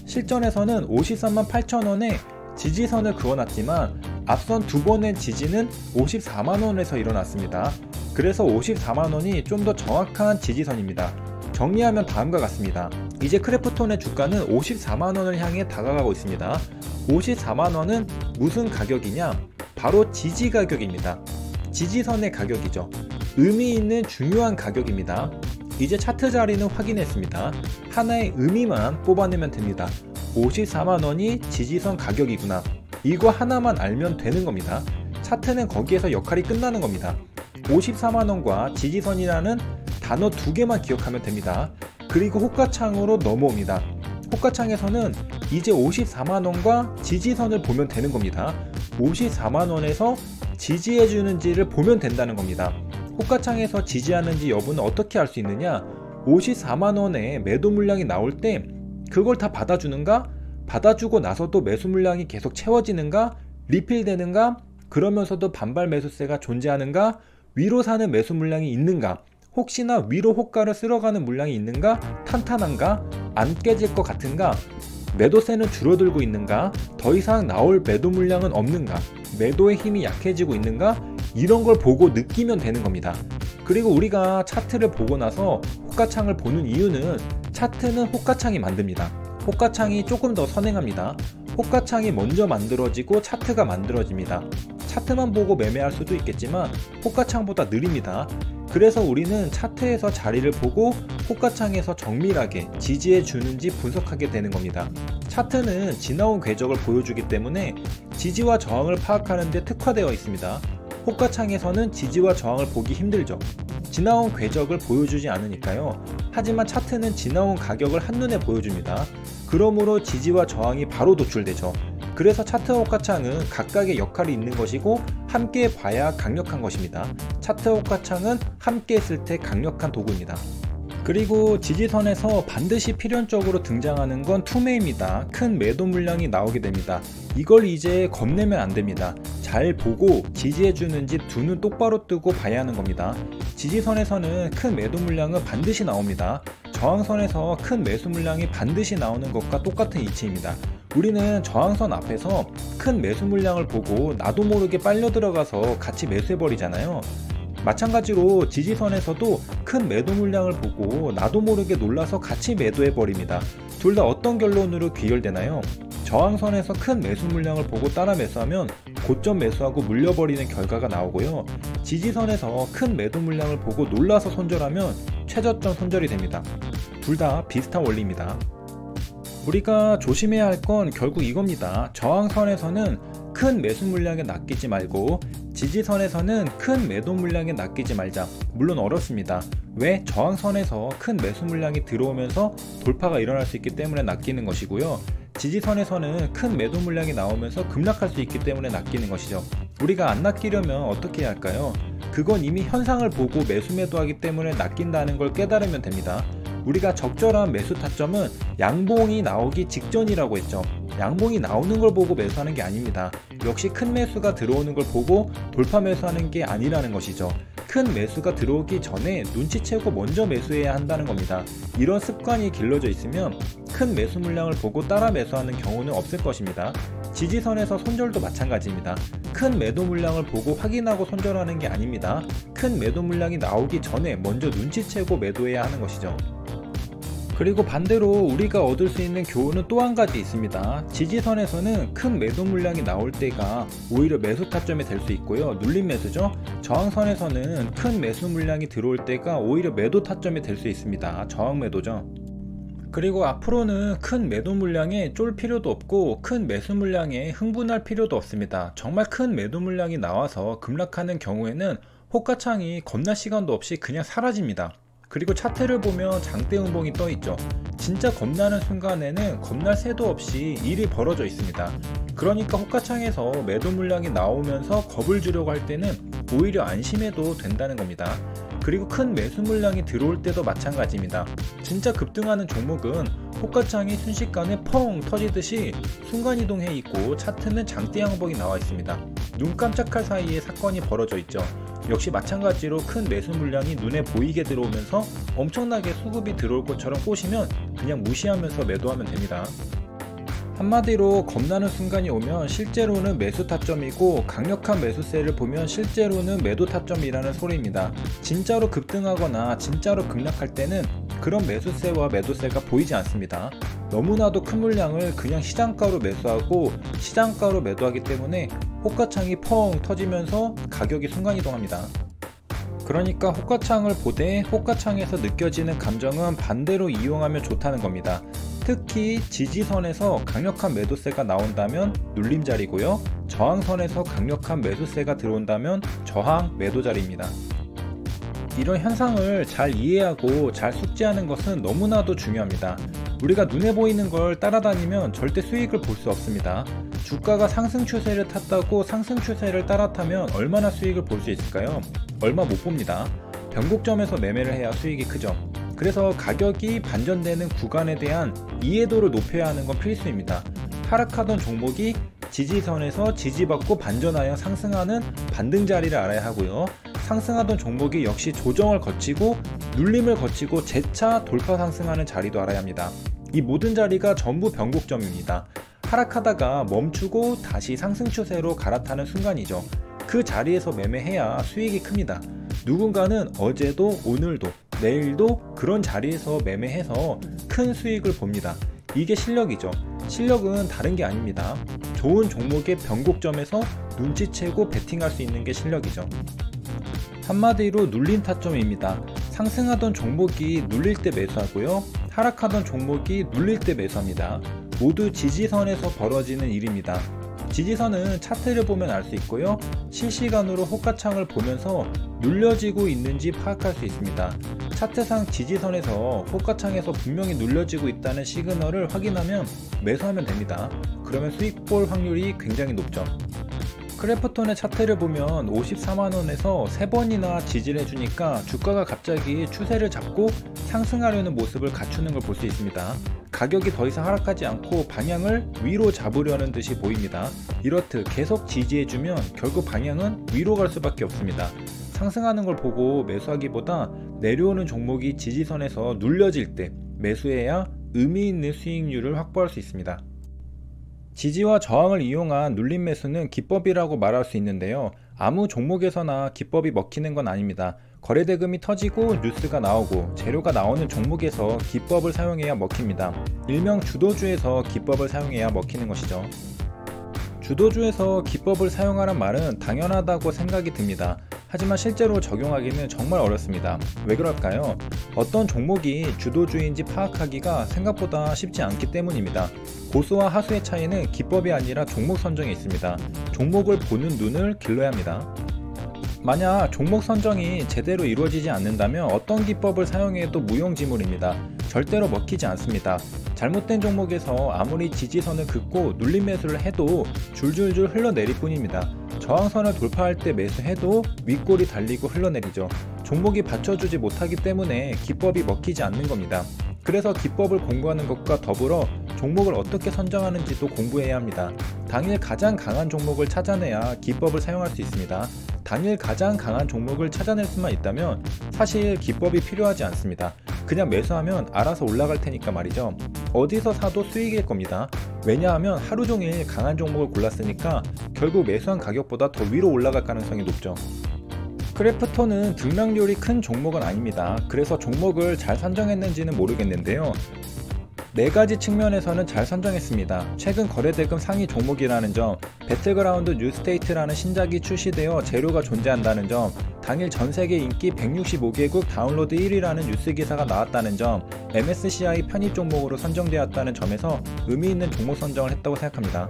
실전에서는 538,000원에 지지선을 그어놨지만 앞선 두 번의 지지는 54만원에서 일어났습니다. 그래서 54만원이 좀 더 정확한 지지선입니다. 정리하면 다음과 같습니다. 이제 크래프톤의 주가는 54만원을 향해 다가가고 있습니다. 54만원은 무슨 가격이냐? 바로 지지 가격입니다. 지지선의 가격이죠. 의미 있는 중요한 가격입니다. 이제 차트 자리는 확인했습니다. 하나의 의미만 뽑아내면 됩니다. 54만원이 지지선 가격이구나. 이거 하나만 알면 되는 겁니다. 차트는 거기에서 역할이 끝나는 겁니다. 54만원과 지지선이라는 단어 2개만 기억하면 됩니다. 그리고 호가창으로 넘어옵니다. 호가창에서는 이제 54만원과 지지선을 보면 되는 겁니다. 54만원에서 지지해주는지를 보면 된다는 겁니다. 호가창에서 지지하는지 여부는 어떻게 알 수 있느냐? 54만원에 매도 물량이 나올 때 그걸 다 받아주는가? 받아주고 나서도 매수 물량이 계속 채워지는가? 리필되는가? 그러면서도 반발 매수세가 존재하는가? 위로 사는 매수 물량이 있는가? 혹시나 위로 호가를 쓸어가는 물량이 있는가? 탄탄한가? 안 깨질 것 같은가? 매도세는 줄어들고 있는가? 더 이상 나올 매도 물량은 없는가? 매도의 힘이 약해지고 있는가? 이런 걸 보고 느끼면 되는 겁니다. 그리고 우리가 차트를 보고 나서 호가창을 보는 이유는 차트는 호가창이 만듭니다. 호가창이 조금 더 선행합니다. 호가창이 먼저 만들어지고 차트가 만들어집니다. 차트만 보고 매매할 수도 있겠지만 호가창보다 느립니다. 그래서 우리는 차트에서 자리를 보고 호가창에서 정밀하게 지지해 주는지 분석하게 되는 겁니다. 차트는 지나온 궤적을 보여주기 때문에 지지와 저항을 파악하는 데 특화되어 있습니다. 호가창에서는 지지와 저항을 보기 힘들죠. 지나온 궤적을 보여주지 않으니까요. 하지만 차트는 지나온 가격을 한눈에 보여줍니다. 그러므로 지지와 저항이 바로 도출되죠. 그래서 차트와 호가창은 각각의 역할이 있는 것이고 함께 봐야 강력한 것입니다. 차트와 호가창은 함께 했을 때 강력한 도구입니다. 그리고 지지선에서 반드시 필연적으로 등장하는 건 투매입니다. 큰 매도 물량이 나오게 됩니다. 이걸 이제 겁내면 안 됩니다. 잘 보고 지지해주는지 두 눈 똑바로 뜨고 봐야 하는 겁니다. 지지선에서는 큰 매도 물량은 반드시 나옵니다. 저항선에서 큰 매수 물량이 반드시 나오는 것과 똑같은 이치입니다. 우리는 저항선 앞에서 큰 매수 물량을 보고 나도 모르게 빨려 들어가서 같이 매수해버리잖아요. 마찬가지로 지지선에서도 큰 매도 물량을 보고 나도 모르게 놀라서 같이 매도해버립니다. 둘 다 어떤 결론으로 귀결되나요? 저항선에서 큰 매수 물량을 보고 따라 매수하면 고점 매수하고 물려버리는 결과가 나오고요. 지지선에서 큰 매도 물량을 보고 놀라서 손절하면 최저점 손절이 됩니다. 둘 다 비슷한 원리입니다. 우리가 조심해야 할 건 결국 이겁니다. 저항선에서는 큰 매수 물량에 낚이지 말고 지지선에서는 큰 매도 물량에 낚이지 말자. 물론 어렵습니다. 왜? 저항선에서 큰 매수 물량이 들어오면서 돌파가 일어날 수 있기 때문에 낚이는 것이고요. 지지선에서는 큰 매도 물량이 나오면서 급락할 수 있기 때문에 낚이는 것이죠. 우리가 안 낚이려면 어떻게 해야 할까요? 그건 이미 현상을 보고 매수 매도하기 때문에 낚인다는 걸 깨달으면 됩니다. 우리가 적절한 매수 타점은 양봉이 나오기 직전이라고 했죠. 양봉이 나오는 걸 보고 매수하는 게 아닙니다. 역시 큰 매수가 들어오는 걸 보고 돌파 매수하는 게 아니라는 것이죠. 큰 매수가 들어오기 전에 눈치채고 먼저 매수해야 한다는 겁니다. 이런 습관이 길러져 있으면 큰 매수 물량을 보고 따라 매수하는 경우는 없을 것입니다. 지지선에서 손절도 마찬가지입니다. 큰 매도 물량을 보고 확인하고 손절하는 게 아닙니다. 큰 매도 물량이 나오기 전에 먼저 눈치채고 매도해야 하는 것이죠. 그리고 반대로 우리가 얻을 수 있는 교훈은 또 한 가지 있습니다. 지지선에서는 큰 매도 물량이 나올 때가 오히려 매수 타점이 될 수 있고요. 눌림 매수죠. 저항선에서는 큰 매수 물량이 들어올 때가 오히려 매도 타점이 될 수 있습니다. 저항 매도죠. 그리고 앞으로는 큰 매도 물량에 쫄 필요도 없고 큰 매수 물량에 흥분할 필요도 없습니다. 정말 큰 매도 물량이 나와서 급락하는 경우에는 호가창이 겁날 시간도 없이 그냥 사라집니다. 그리고 차트를 보면 장대 음봉이 떠 있죠. 진짜 겁나는 순간에는 겁날 새도 없이 일이 벌어져 있습니다. 그러니까 호가창에서 매도 물량이 나오면서 겁을 주려고 할 때는 오히려 안심해도 된다는 겁니다. 그리고 큰 매수 물량이 들어올 때도 마찬가지입니다. 진짜 급등하는 종목은 호가창이 순식간에 펑 터지듯이 순간이동해 있고 차트는 장대 양봉이 나와 있습니다. 눈 깜짝할 사이에 사건이 벌어져 있죠. 역시 마찬가지로 큰 매수 물량이 눈에 보이게 들어오면서 엄청나게 수급이 들어올 것처럼 꼬시면 그냥 무시하면서 매도하면 됩니다. 한마디로 겁나는 순간이 오면 실제로는 매수 타점이고 강력한 매수세를 보면 실제로는 매도 타점이라는 소리입니다. 진짜로 급등하거나 진짜로 급락할 때는 그런 매수세와 매도세가 보이지 않습니다. 너무나도 큰 물량을 그냥 시장가로 매수하고 시장가로 매도하기 때문에 호가창이 펑 터지면서 가격이 순간이동합니다. 그러니까 호가창을 보되 호가창에서 느껴지는 감정은 반대로 이용하면 좋다는 겁니다. 특히 지지선에서 강력한 매도세가 나온다면 눌림자리고요. 저항선에서 강력한 매수세가 들어온다면 저항 매도자리입니다. 이런 현상을 잘 이해하고 잘 숙지하는 것은 너무나도 중요합니다. 우리가 눈에 보이는 걸 따라다니면 절대 수익을 볼 수 없습니다. 주가가 상승 추세를 탔다고 상승 추세를 따라 타면 얼마나 수익을 볼 수 있을까요? 얼마 못 봅니다. 변곡점에서 매매를 해야 수익이 크죠. 그래서 가격이 반전되는 구간에 대한 이해도를 높여야 하는 건 필수입니다. 하락하던 종목이 지지선에서 지지받고 반전하여 상승하는 반등자리를 알아야 하고요. 상승하던 종목이 역시 조정을 거치고 눌림을 거치고 재차 돌파 상승하는 자리도 알아야 합니다. 이 모든 자리가 전부 변곡점입니다. 하락하다가 멈추고 다시 상승 추세로 갈아타는 순간이죠. 그 자리에서 매매해야 수익이 큽니다. 누군가는 어제도 오늘도 내일도 그런 자리에서 매매해서 큰 수익을 봅니다. 이게 실력이죠. 실력은 다른 게 아닙니다. 좋은 종목의 변곡점에서 눈치채고 베팅할 수 있는 게 실력이죠. 한마디로 눌린 타점입니다. 상승하던 종목이 눌릴 때 매수하고요, 하락하던 종목이 눌릴 때 매수합니다. 모두 지지선에서 벌어지는 일입니다. 지지선은 차트를 보면 알 수 있고요, 실시간으로 호가창을 보면서 눌려지고 있는지 파악할 수 있습니다. 차트상 지지선에서 호가창에서 분명히 눌려지고 있다는 시그널을 확인하면 매수하면 됩니다. 그러면 수익 볼 확률이 굉장히 높죠. 크래프톤의 차트를 보면 54만원에서 3번이나 지지를 해주니까 주가가 갑자기 추세를 잡고 상승하려는 모습을 갖추는 걸 볼 수 있습니다. 가격이 더 이상 하락하지 않고 방향을 위로 잡으려는 듯이 보입니다. 이렇듯 계속 지지해주면 결국 방향은 위로 갈 수밖에 없습니다. 상승하는 걸 보고 매수하기보다 내려오는 종목이 지지선에서 눌려질 때 매수해야 의미 있는 수익률을 확보할 수 있습니다. 지지와 저항을 이용한 눌림 매수는 기법이라고 말할 수 있는데요, 아무 종목에서나 기법이 먹히는 건 아닙니다. 거래대금이 터지고 뉴스가 나오고 재료가 나오는 종목에서 기법을 사용해야 먹힙니다. 일명 주도주에서 기법을 사용해야 먹히는 것이죠. 주도주에서 기법을 사용하란 말은 당연하다고 생각이 듭니다. 하지만 실제로 적용하기는 정말 어렵습니다. 왜 그럴까요? 어떤 종목이 주도주인지 파악하기가 생각보다 쉽지 않기 때문입니다. 고수와 하수의 차이는 기법이 아니라 종목 선정에 있습니다. 종목을 보는 눈을 길러야 합니다. 만약 종목 선정이 제대로 이루어지지 않는다면 어떤 기법을 사용해도 무용지물입니다. 절대로 먹히지 않습니다. 잘못된 종목에서 아무리 지지선을 긋고 눌림 매수를 해도 줄줄줄 흘러내릴 뿐입니다. 저항선을 돌파할 때 매수해도 윗골이 달리고 흘러내리죠. 종목이 받쳐주지 못하기 때문에 기법이 먹히지 않는 겁니다. 그래서 기법을 공부하는 것과 더불어 종목을 어떻게 선정하는지도 공부해야 합니다. 당일 가장 강한 종목을 찾아내야 기법을 사용할 수 있습니다. 당일 가장 강한 종목을 찾아낼 수만 있다면 사실 기법이 필요하지 않습니다. 그냥 매수하면 알아서 올라갈 테니까 말이죠. 어디서 사도 수익일 겁니다. 왜냐하면 하루 종일 강한 종목을 골랐으니까 결국 매수한 가격보다 더 위로 올라갈 가능성이 높죠. 크래프톤은 등락률이 큰 종목은 아닙니다. 그래서 종목을 잘 선정했는지는 모르겠는데요, 4가지 측면에서는 잘 선정했습니다. 최근 거래대금 상위 종목이라는 점, 배틀그라운드 뉴스테이트라는 신작이 출시되어 재료가 존재한다는 점, 당일 전세계 인기 165개국 다운로드 1위라는 뉴스 기사가 나왔다는 점, MSCI 편입 종목으로 선정되었다는 점에서 의미 있는 종목 선정을 했다고 생각합니다.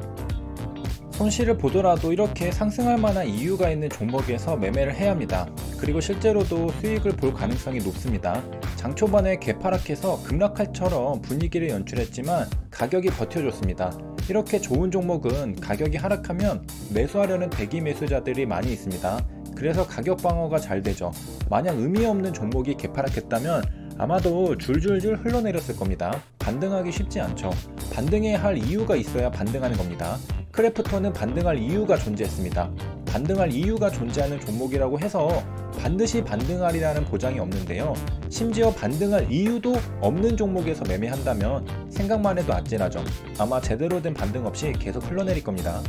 손실을 보더라도 이렇게 상승할 만한 이유가 있는 종목에서 매매를 해야 합니다. 그리고 실제로도 수익을 볼 가능성이 높습니다. 장 초반에 개파락해서 급락할처럼 분위기를 연출했지만 가격이 버텨줬습니다. 이렇게 좋은 종목은 가격이 하락하면 매수하려는 대기 매수자들이 많이 있습니다. 그래서 가격 방어가 잘 되죠. 만약 의미 없는 종목이 개파락했다면 아마도 줄줄줄 흘러내렸을 겁니다. 반등하기 쉽지 않죠. 반등해야 할 이유가 있어야 반등하는 겁니다. 크래프톤은 반등할 이유가 존재했습니다. 반등할 이유가 존재하는 종목이라고 해서 반드시 반등하리라는 보장이 없는데요, 심지어 반등할 이유도 없는 종목에서 매매한다면 생각만 해도 아찔하죠. 아마 제대로 된 반등 없이 계속 흘러내릴 겁니다.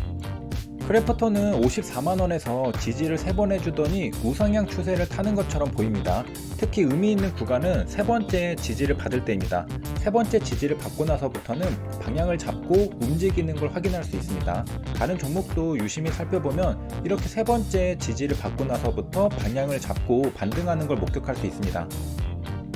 크래프톤은 54만원에서 지지를 3번 해주더니 우상향 추세를 타는 것처럼 보입니다. 특히 의미 있는 구간은 3번째 지지를 받을 때입니다. 3번째 지지를 받고 나서부터는 방향을 잡고 움직이는 걸 확인할 수 있습니다. 다른 종목도 유심히 살펴보면 이렇게 3번째 지지를 받고 나서부터 방향을 잡고 반등하는 걸 목격할 수 있습니다.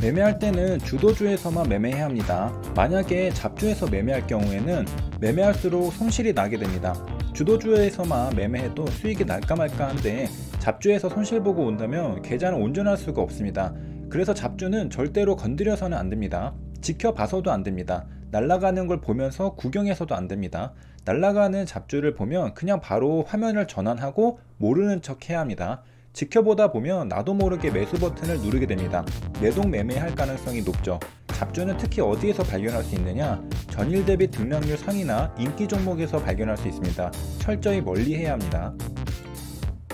매매할 때는 주도주에서만 매매해야 합니다. 만약에 잡주에서 매매할 경우에는 매매할수록 손실이 나게 됩니다. 주도주에서만 매매해도 수익이 날까 말까 한데 잡주에서 손실 보고 온다면 계좌는 온전할 수가 없습니다. 그래서 잡주는 절대로 건드려서는 안 됩니다. 지켜봐서도 안 됩니다. 날아가는 걸 보면서 구경해서도 안 됩니다. 날아가는 잡주를 보면 그냥 바로 화면을 전환하고 모르는 척 해야 합니다. 지켜보다 보면 나도 모르게 매수 버튼을 누르게 됩니다. 매동 매매할 가능성이 높죠. 잡주는 특히 어디에서 발견할 수 있느냐? 전일 대비 등락률 상위나 인기 종목에서 발견할 수 있습니다. 철저히 멀리해야 합니다.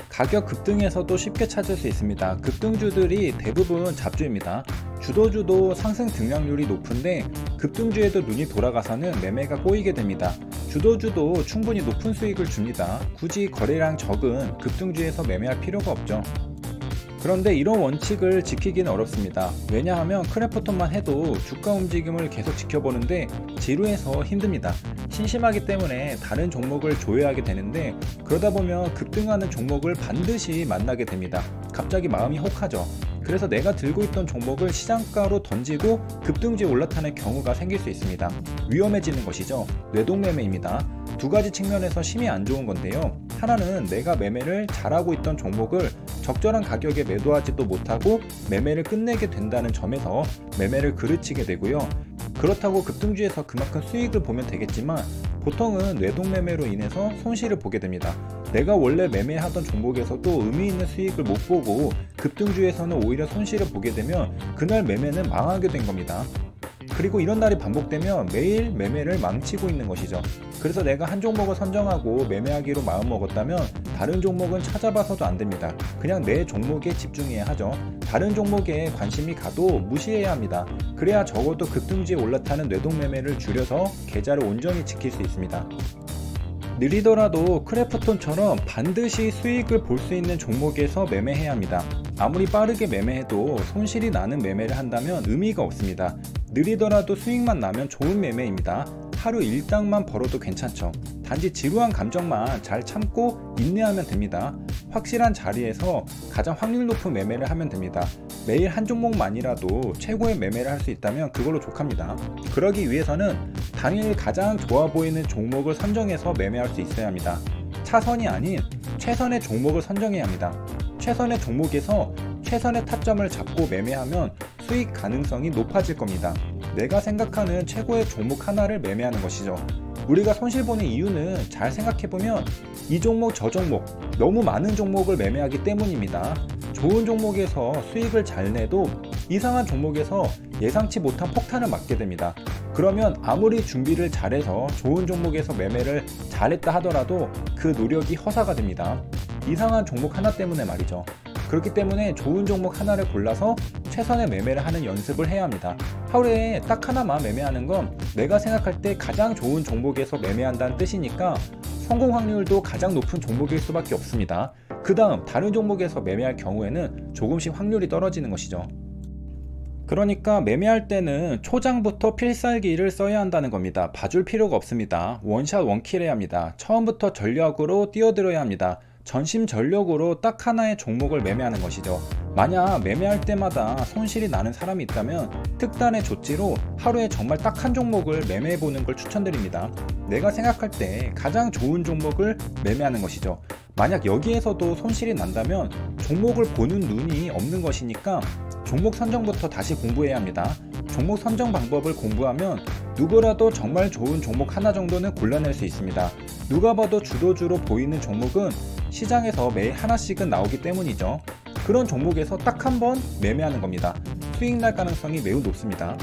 가격 급등에서도 쉽게 찾을 수 있습니다. 급등주들이 대부분 잡주입니다. 주도주도 상승 등락률이 높은데 급등주에도 눈이 돌아가서는 매매가 꼬이게 됩니다. 주도주도 충분히 높은 수익을 줍니다. 굳이 거래량 적은 급등주에서 매매할 필요가 없죠. 그런데 이런 원칙을 지키기는 어렵습니다. 왜냐하면 크래프톤만 해도 주가 움직임을 계속 지켜보는데 지루해서 힘듭니다. 심심하기 때문에 다른 종목을 조회하게 되는데, 그러다 보면 급등하는 종목을 반드시 만나게 됩니다. 갑자기 마음이 혹하죠. 그래서 내가 들고 있던 종목을 시장가로 던지고 급등주에 올라타는 경우가 생길 수 있습니다. 위험해지는 것이죠. 뇌동매매입니다. 두 가지 측면에서 심히 안 좋은 건데요. 하나는 내가 매매를 잘하고 있던 종목을 적절한 가격에 매도하지도 못하고 매매를 끝내게 된다는 점에서 매매를 그르치게 되고요. 그렇다고 급등주에서 그만큼 수익을 보면 되겠지만 보통은 뇌동매매로 인해서 손실을 보게 됩니다. 내가 원래 매매하던 종목에서도 의미 있는 수익을 못 보고 급등주에서는 오히려 손실을 보게 되면 그날 매매는 망하게 된 겁니다. 그리고 이런 날이 반복되면 매일 매매를 망치고 있는 것이죠. 그래서 내가 한 종목을 선정하고 매매하기로 마음먹었다면 다른 종목은 찾아봐서도 안 됩니다. 그냥 내 종목에 집중해야 하죠. 다른 종목에 관심이 가도 무시해야 합니다. 그래야 적어도 급등주에 올라타는 뇌동매매를 줄여서 계좌를 온전히 지킬 수 있습니다. 느리더라도 크래프톤처럼 반드시 수익을 볼 수 있는 종목에서 매매해야 합니다. 아무리 빠르게 매매해도 손실이 나는 매매를 한다면 의미가 없습니다. 느리더라도 수익만 나면 좋은 매매입니다. 하루 일당만 벌어도 괜찮죠. 단지 지루한 감정만 잘 참고 인내하면 됩니다. 확실한 자리에서 가장 확률 높은 매매를 하면 됩니다. 매일 한 종목만이라도 최고의 매매를 할 수 있다면 그걸로 족합니다. 그러기 위해서는 당일 가장 좋아 보이는 종목을 선정해서 매매할 수 있어야 합니다. 차선이 아닌 최선의 종목을 선정해야 합니다. 최선의 종목에서 최선의 타점을 잡고 매매하면 수익 가능성이 높아질 겁니다. 내가 생각하는 최고의 종목 하나를 매매하는 것이죠. 우리가 손실보는 이유는 잘 생각해보면 이 종목 저 종목 너무 많은 종목을 매매하기 때문입니다. 좋은 종목에서 수익을 잘 내도 이상한 종목에서 예상치 못한 폭탄을 맞게 됩니다. 그러면 아무리 준비를 잘해서 좋은 종목에서 매매를 잘했다 하더라도 그 노력이 허사가 됩니다. 이상한 종목 하나 때문에 말이죠. 그렇기 때문에 좋은 종목 하나를 골라서 최선의 매매를 하는 연습을 해야 합니다. 하루에 딱 하나만 매매하는 건 내가 생각할 때 가장 좋은 종목에서 매매한다는 뜻이니까 성공 확률도 가장 높은 종목일 수밖에 없습니다. 그 다음 다른 종목에서 매매할 경우에는 조금씩 확률이 떨어지는 것이죠. 그러니까 매매할 때는 초장부터 필살기를 써야 한다는 겁니다. 봐줄 필요가 없습니다. 원샷 원킬 해야 합니다. 처음부터 전략으로 뛰어들어야 합니다. 전심전력으로 딱 하나의 종목을 매매하는 것이죠. 만약 매매할 때마다 손실이 나는 사람이 있다면 특단의 조치로 하루에 정말 딱 한 종목을 매매해보는 걸 추천드립니다. 내가 생각할 때 가장 좋은 종목을 매매하는 것이죠. 만약 여기에서도 손실이 난다면 종목을 보는 눈이 없는 것이니까 종목 선정부터 다시 공부해야 합니다. 종목 선정 방법을 공부하면 누구라도 정말 좋은 종목 하나 정도는 골라낼 수 있습니다. 누가 봐도 주도주로 보이는 종목은 시장에서 매일 하나씩은 나오기 때문이죠. 그런 종목에서 딱 한 번 매매하는 겁니다. 수익 날 가능성이 매우 높습니다.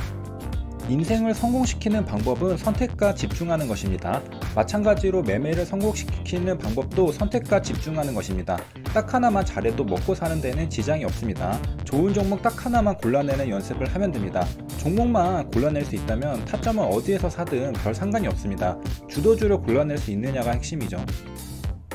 인생을 성공시키는 방법은 선택과 집중하는 것입니다. 마찬가지로 매매를 성공시키는 방법도 선택과 집중하는 것입니다. 딱 하나만 잘해도 먹고 사는 데는 지장이 없습니다. 좋은 종목 딱 하나만 골라내는 연습을 하면 됩니다. 종목만 골라낼 수 있다면 타점은 어디에서 사든 별 상관이 없습니다. 주도주를 골라낼 수 있느냐가 핵심이죠.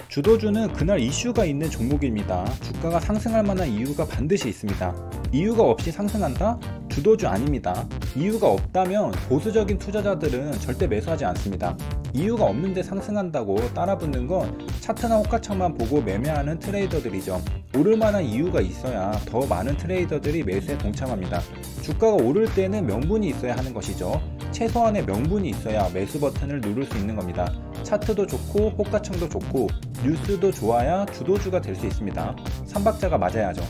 주도주는 그날 이슈가 있는 종목입니다. 주가가 상승할 만한 이유가 반드시 있습니다. 이유가 없이 상승한다? 주도주 아닙니다. 이유가 없다면 보수적인 투자자들은 절대 매수하지 않습니다. 이유가 없는데 상승한다고 따라붙는 건 차트나 호가창만 보고 매매하는 트레이더들이죠. 오를 만한 이유가 있어야 더 많은 트레이더들이 매수에 동참합니다. 주가가 오를 때는 명분이 있어야 하는 것이죠. 최소한의 명분이 있어야 매수 버튼을 누를 수 있는 겁니다. 차트도 좋고 호가창도 좋고 뉴스도 좋아야 주도주가 될 수 있습니다. 삼박자가 맞아야죠.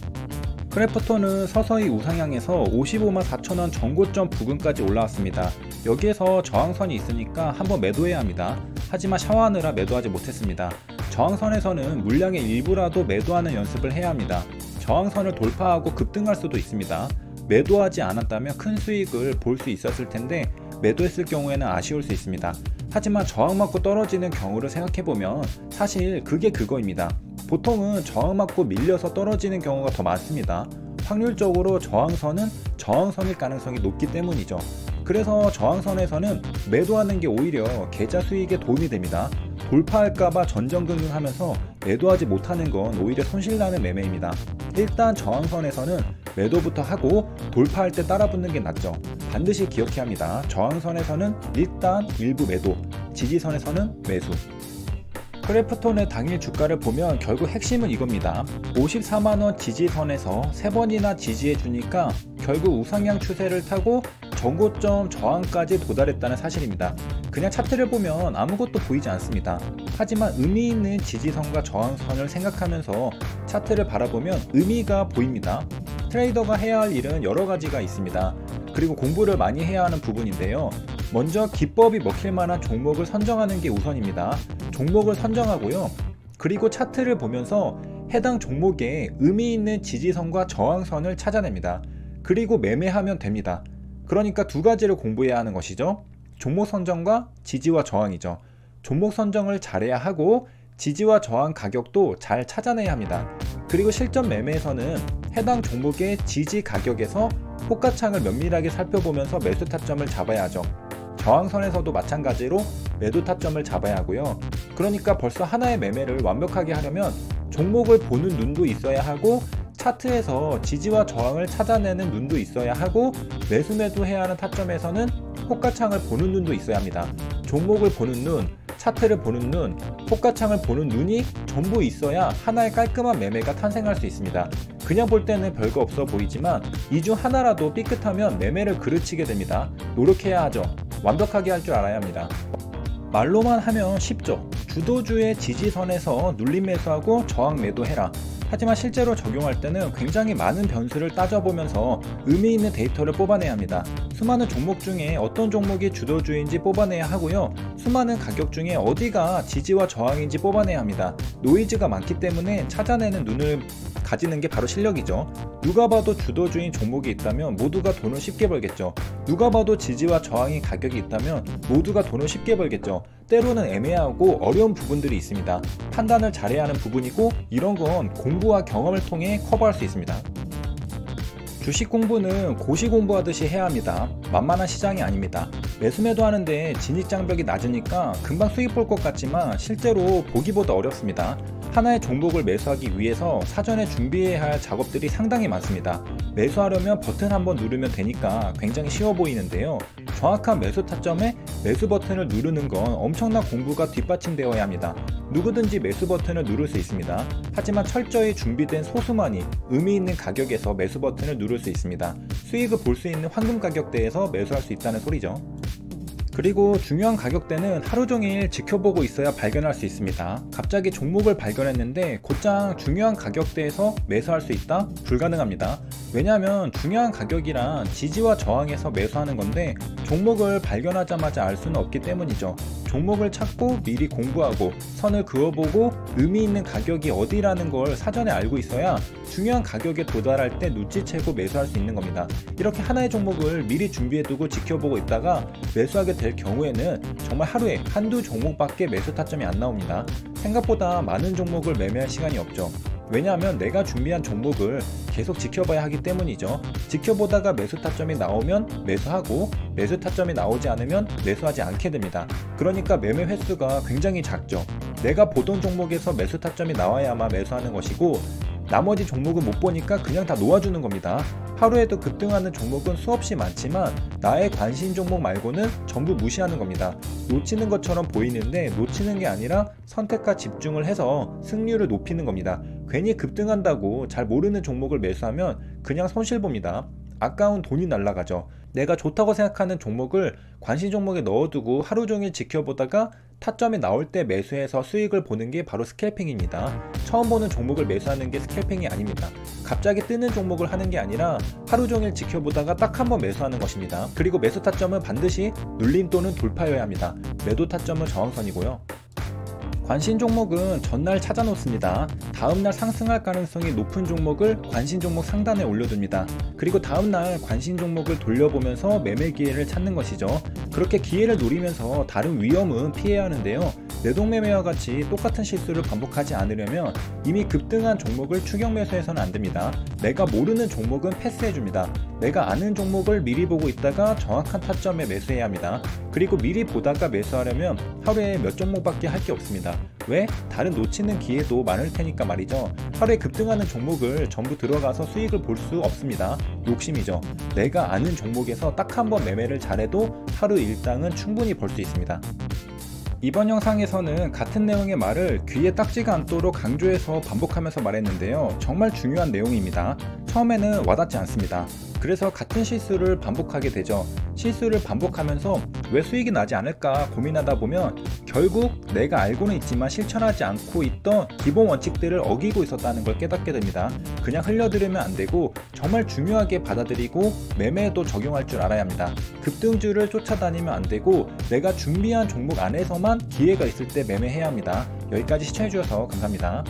크래프톤은 서서히 우상향해서 55만 4천원 전고점 부근까지 올라왔습니다. 여기에서 저항선이 있으니까 한번 매도해야 합니다. 하지만 샤워하느라 매도하지 못했습니다. 저항선에서는 물량의 일부라도 매도하는 연습을 해야 합니다. 저항선을 돌파하고 급등할 수도 있습니다. 매도하지 않았다면 큰 수익을 볼 수 있었을 텐데 매도했을 경우에는 아쉬울 수 있습니다. 하지만 저항 맞고 떨어지는 경우를 생각해보면 사실 그게 그거입니다. 보통은 저항 맞고 밀려서 떨어지는 경우가 더 많습니다. 확률적으로 저항선은 저항선일 가능성이 높기 때문이죠. 그래서 저항선에서는 매도하는 게 오히려 계좌 수익에 도움이 됩니다. 돌파할까봐 전전긍긍하면서 매도하지 못하는 건 오히려 손실나는 매매입니다. 일단 저항선에서는 매도부터 하고 돌파할 때 따라붙는 게 낫죠. 반드시 기억해야 합니다. 저항선에서는 일단 일부 매도, 지지선에서는 매수. 크래프톤의 당일 주가를 보면 결국 핵심은 이겁니다. 54만원 지지선에서 3번이나 지지해주니까 결국 우상향 추세를 타고 전고점 저항까지 도달했다는 사실입니다. 그냥 차트를 보면 아무것도 보이지 않습니다. 하지만 의미 있는 지지선과 저항선을 생각하면서 차트를 바라보면 의미가 보입니다. 트레이더가 해야 할 일은 여러 가지가 있습니다. 그리고 공부를 많이 해야 하는 부분인데요. 먼저 기법이 먹힐 만한 종목을 선정하는 게 우선입니다. 종목을 선정하고요. 그리고 차트를 보면서 해당 종목에 의미 있는 지지선과 저항선을 찾아냅니다. 그리고 매매하면 됩니다. 그러니까 두 가지를 공부해야 하는 것이죠. 종목 선정과 지지와 저항이죠. 종목 선정을 잘해야 하고 지지와 저항 가격도 잘 찾아내야 합니다. 그리고 실전 매매에서는 해당 종목의 지지 가격에서 호가창을 면밀하게 살펴보면서 매수 타점을 잡아야 하죠. 저항선에서도 마찬가지로 매도 타점을 잡아야 하고요. 그러니까 벌써 하나의 매매를 완벽하게 하려면 종목을 보는 눈도 있어야 하고 차트에서 지지와 저항을 찾아내는 눈도 있어야 하고 매수 매도해야 하는 타점에서는 호가창을 보는 눈도 있어야 합니다. 종목을 보는 눈, 차트를 보는 눈, 호가창을 보는 눈이 전부 있어야 하나의 깔끔한 매매가 탄생할 수 있습니다. 그냥 볼 때는 별거 없어 보이지만 이 중 하나라도 삐끗하면 매매를 그르치게 됩니다. 노력해야 하죠. 완벽하게 할 줄 알아야 합니다. 말로만 하면 쉽죠. 주도주의 지지선에서 눌림 매수하고 저항 매도해라. 하지만 실제로 적용할 때는 굉장히 많은 변수를 따져보면서 의미 있는 데이터를 뽑아내야 합니다. 수많은 종목 중에 어떤 종목이 주도주인지 뽑아내야 하고요. 수많은 가격 중에 어디가 지지와 저항인지 뽑아내야 합니다. 노이즈가 많기 때문에 찾아내는 눈을 가지는 게 바로 실력이죠. 누가 봐도 주도주인 종목이 있다면 모두가 돈을 쉽게 벌겠죠. 누가 봐도 지지와 저항의 가격이 있다면 모두가 돈을 쉽게 벌겠죠. 때로는 애매하고 어려운 부분들이 있습니다. 판단을 잘해야 하는 부분이고 이런 건 공부와 경험을 통해 커버할 수 있습니다. 주식 공부는 고시 공부하듯이 해야 합니다. 만만한 시장이 아닙니다. 매수 매도 하는데 진입장벽이 낮으니까 금방 수익 볼 것 같지만 실제로 보기보다 어렵습니다. 하나의 종목을 매수하기 위해서 사전에 준비해야 할 작업들이 상당히 많습니다. 매수하려면 버튼 한번 누르면 되니까 굉장히 쉬워 보이는데요. 정확한 매수 타점에 매수 버튼을 누르는 건 엄청난 공부가 뒷받침되어야 합니다. 누구든지 매수 버튼을 누를 수 있습니다. 하지만 철저히 준비된 소수만이 의미 있는 가격에서 매수 버튼을 누를 수 있습니다. 수익을 볼 수 있는 황금 가격대에서 매수할 수 있다는 소리죠. 그리고 중요한 가격대는 하루 종일 지켜보고 있어야 발견할 수 있습니다. 갑자기 종목을 발견했는데 곧장 중요한 가격대에서 매수할 수 있다? 불가능합니다. 왜냐하면 중요한 가격이란 지지와 저항에서 매수하는 건데 종목을 발견하자마자 알 수는 없기 때문이죠. 종목을 찾고 미리 공부하고 선을 그어보고 의미 있는 가격이 어디라는 걸 사전에 알고 있어야 중요한 가격에 도달할 때 눈치채고 매수할 수 있는 겁니다. 이렇게 하나의 종목을 미리 준비해두고 지켜보고 있다가 매수하게 될 경우에는 정말 하루에 한두 종목밖에 매수 타점이 안 나옵니다. 생각보다 많은 종목을 매매할 시간이 없죠. 왜냐하면 내가 준비한 종목을 계속 지켜봐야 하기 때문이죠. 지켜보다가 매수 타점이 나오면 매수하고 매수 타점이 나오지 않으면 매수하지 않게 됩니다. 그러니까 매매 횟수가 굉장히 작죠. 내가 보던 종목에서 매수 타점이 나와야만 매수하는 것이고 나머지 종목은 못 보니까 그냥 다 놓아주는 겁니다. 하루에도 급등하는 종목은 수없이 많지만 나의 관심 종목 말고는 전부 무시하는 겁니다. 놓치는 것처럼 보이는데 놓치는 게 아니라 선택과 집중을 해서 승률을 높이는 겁니다. 괜히 급등한다고 잘 모르는 종목을 매수하면 그냥 손실봅니다. 아까운 돈이 날아가죠. 내가 좋다고 생각하는 종목을 관심 종목에 넣어두고 하루 종일 지켜보다가 타점이 나올 때 매수해서 수익을 보는 게 바로 스캘핑입니다. 처음 보는 종목을 매수하는 게 스캘핑이 아닙니다. 갑자기 뜨는 종목을 하는 게 아니라 하루 종일 지켜보다가 딱 한 번 매수하는 것입니다. 그리고 매수 타점은 반드시 눌림 또는 돌파여야 합니다. 매도 타점은 저항선이고요. 관심 종목은 전날 찾아 놓습니다. 다음날 상승할 가능성이 높은 종목을 관심 종목 상단에 올려둡니다. 그리고 다음날 관심 종목을 돌려보면서 매매 기회를 찾는 것이죠. 그렇게 기회를 노리면서 다른 위험은 피해야 하는데요. 내동매매와 같이 똑같은 실수를 반복하지 않으려면 이미 급등한 종목을 추격 매수해서는 안됩니다. 내가 모르는 종목은 패스해줍니다. 내가 아는 종목을 미리 보고 있다가 정확한 타점에 매수해야 합니다. 그리고 미리 보다가 매수하려면 하루에 몇 종목밖에 할 게 없습니다. 왜? 다른 놓치는 기회도 많을 테니까 말이죠. 하루에 급등하는 종목을 전부 들어가서 수익을 볼 수 없습니다. 욕심이죠. 내가 아는 종목에서 딱 한 번 매매를 잘해도 하루 일당은 충분히 벌 수 있습니다. 이번 영상에서는 같은 내용의 말을 귀에 딱지가 않도록 강조해서 반복하면서 말했는데요. 정말 중요한 내용입니다. 처음에는 와닿지 않습니다. 그래서 같은 실수를 반복하게 되죠. 실수를 반복하면서 왜 수익이 나지 않을까 고민하다 보면 결국 내가 알고는 있지만 실천하지 않고 있던 기본 원칙들을 어기고 있었다는 걸 깨닫게 됩니다. 그냥 흘려들으면 안 되고 정말 중요하게 받아들이고 매매에도 적용할 줄 알아야 합니다. 급등주를 쫓아다니면 안 되고 내가 준비한 종목 안에서만 기회가 있을 때 매매해야 합니다. 여기까지 시청해주셔서 감사합니다.